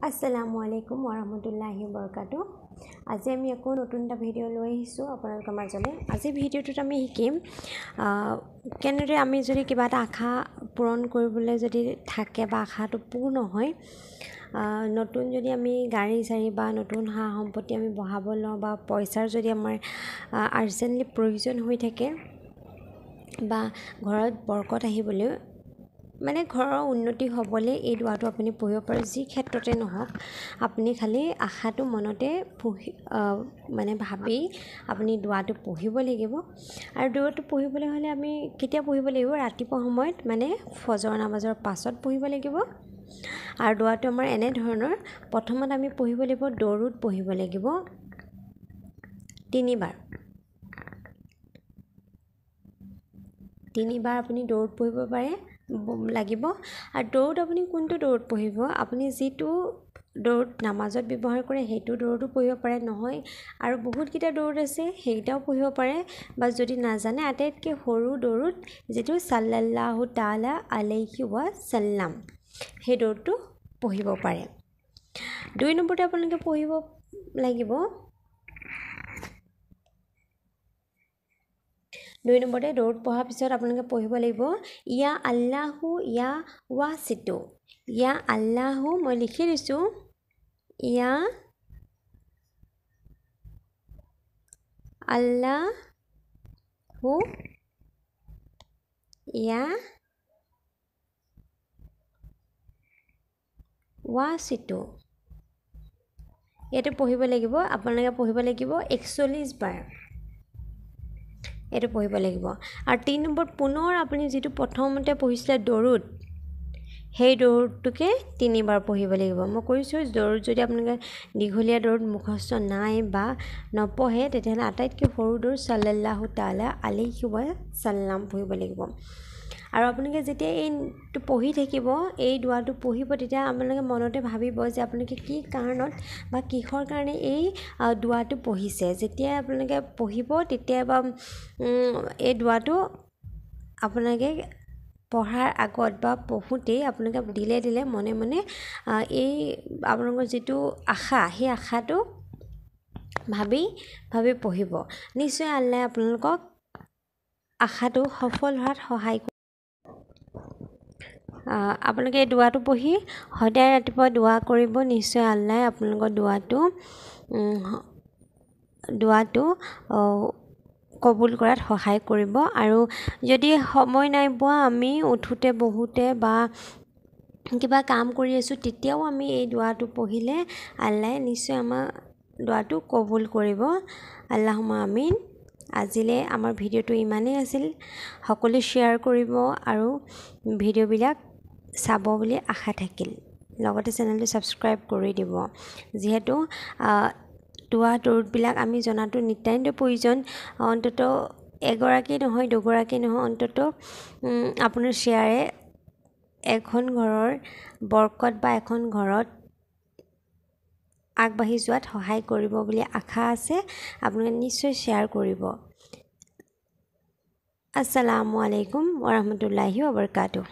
আসসালামু আলাইকুম ওয়াৰাহমাতুল্লাহি ওয়াবাৰাকাতুহ। আজি আমি আকৌ নতুন এটা ভিডিঅ' লৈ আহিছোঁ আপোনালোকৰ মাজলৈ। আজি ভিডিঅ'টোত আমি শিকিম কেনেদৰে আমি যদি কিবা এটা আশা পূৰণ কৰিবলৈ যদি থাকে বা আশাটো পূৰ্ণ হয়, নতুন যদি আমি গাড়ী চাড়ী বা নতুন সা সম্পত্তি আমি বঢ়াব লওঁ বা পইচাৰ যদি আমাৰ আৰ্জেণ্টলি প্ৰয়োজন হৈ থাকে বা ঘৰত বৰকত আহিবলৈ মানে ঘৰৰ উন্নতি হ'বলৈ এই দুৱাটো আপুনি পঢ়িব পাৰে। যি ক্ষেত্ৰতে নহওক আপুনি খালি আশাটো মনতে ভাবি আপুনি দুৱাটো পঢ়িব লাগিব। আৰু দুৱাটো পঢ়িবলৈ হ'লে আমি কেতিয়া পঢ়িব লাগিব? ৰাতিপুৱা সময়ত মানে ফজৰ নামাজৰ পাছত পঢ়িব লাগিব। আৰু দুৱাটো আমাৰ এনেধৰণৰ, প্ৰথমত আমি পঢ়িব লাগিব দৰুদ পঢ়িব লাগিব 3বাৰ আপুনি দৰুদ পঢ়িব লাগিব। আৰু দৰুদ আপুনি কোনটো দৰুদ পঢ়িব? আপুনি যিটো দৰুদ নামাজত ব্যৱহাৰ কৰে সেইটো দৰুদো পঢ়িব পাৰে, নহয় আৰু বহুতকেইটা দৰুদ আছে সেইকেইটাও পঢ়িব পাৰে, বা যদি নাজানে আটাইতকৈ সৰু দৰুদ যিটো সাল্লাল্লাহু তাআলা আলাইহি ৱাসাল্লাম, সেই দৰুদটো পঢ়িব পাৰে। 2 নম্বৰতে আপোনালোকে পঢ়িব লাগিব 2 নম্বৰতে দৰুদ পঢ়াৰ পিছত আপোনালোকে পঢ়িব লাগিব ইয়া আল্লাহু ইয়া ৱাছিতু। ইয়া আল্লাহু, মই লিখি দিছোঁ, ইয়া আল্লাহু ইয়া ৱাছিতু। এইটো পঢ়িব লাগিব, আপোনালোকে পঢ়িব লাগিব 41 বাৰ। এইটো পঢ়িব লাগিব। আৰু 3 নম্বৰ পুনৰ আপুনি যিটো প্ৰথমতে পঢ়িছিলে দৰুদ, সেই দৰুদটোকে 3 বাৰ পঢ়িব লাগিব। মই কৈছোঁ দৰুদ যদি আপোনালোকে দীঘলীয়া দৰুদ মুখস্থ নাই বা নপঢ়ে তেতিয়াহ'লে আটাইতকৈ সৰু দৰুদ সাল্লাল্লাহু তাআলা আলাইহি ৱাসাল্লাম পঢ়িব লাগিব। আৰু আপোনালোকে যেতিয়া এইটো পঢ়ি থাকিব, এই দুৱাটো পঢ়িব, তেতিয়া আপোনালোকে মনতে ভাবিব যে আপোনালোকে কি কাৰণত বা কিহৰ কাৰণে এই দুৱাটো পঢ়িছে। যেতিয়া আপোনালোকে পঢ়িব তেতিয়া বা এই দুৱাটো আপোনালোকে পঢ়াৰ আগত বা পঢ়োঁতেই আপোনালোকে দিলে মনে মনে এই আপোনালোকৰ যিটো আশা, সেই আশাটো ভাবি পঢ়িব। নিশ্চয় আল্লাহ আপোনালোকক আশাটো সফল হোৱাত সহায় কৰিব। আপোনালোকে এই দুৱাটো পঢ়ি সদায় ৰাতিপুৱা দুৱা কৰিব। নিশ্চয় আল্লাহ আপোনালোকৰ দুৱাটো কবুল কৰাত সহায় কৰিব। আৰু যদি সময় নাই পোৱা, আমি উঠোতে বহোতে বা কিবা কাম কৰি আছোঁ, তেতিয়াও আমি এই দুৱাটো পঢ়িলে আল্লাহ নিশ্চয় আমাৰ দুৱাটো কবুল কৰিব। আল্লাহুম্মা আমিন। আজিলৈ আমাৰ ভিডিঅ'টো ইমানেই আছিল। সকলোৱে শ্বেয়াৰ কৰিব আৰু ভিডিঅ'বিলাক চাব বুলি আশা থাকিল। লগতে চেনেলটো ছাবস্ক্ৰাইব কৰি দিব। যিহেতু দুৱা দৰুদবিলাক আমি জনাটো নিতান্ত প্ৰয়োজন। অন্ততঃ এগৰাকী নহয়, দুগৰাকী নহয়, অন্ততঃ আপোনাৰ শ্বেয়াৰে এখন ঘৰৰ বৰকত বা এখন ঘৰত আগবাঢ়ি যোৱাত সহায় কৰিব বুলি আশা আছে। আপোনালোকে নিশ্চয় শ্বেয়াৰ কৰিব। আসসালামু আলাইকুম ওয়া ৰাহমাতুল্লাহি ওয়া বাৰাকাতুহু।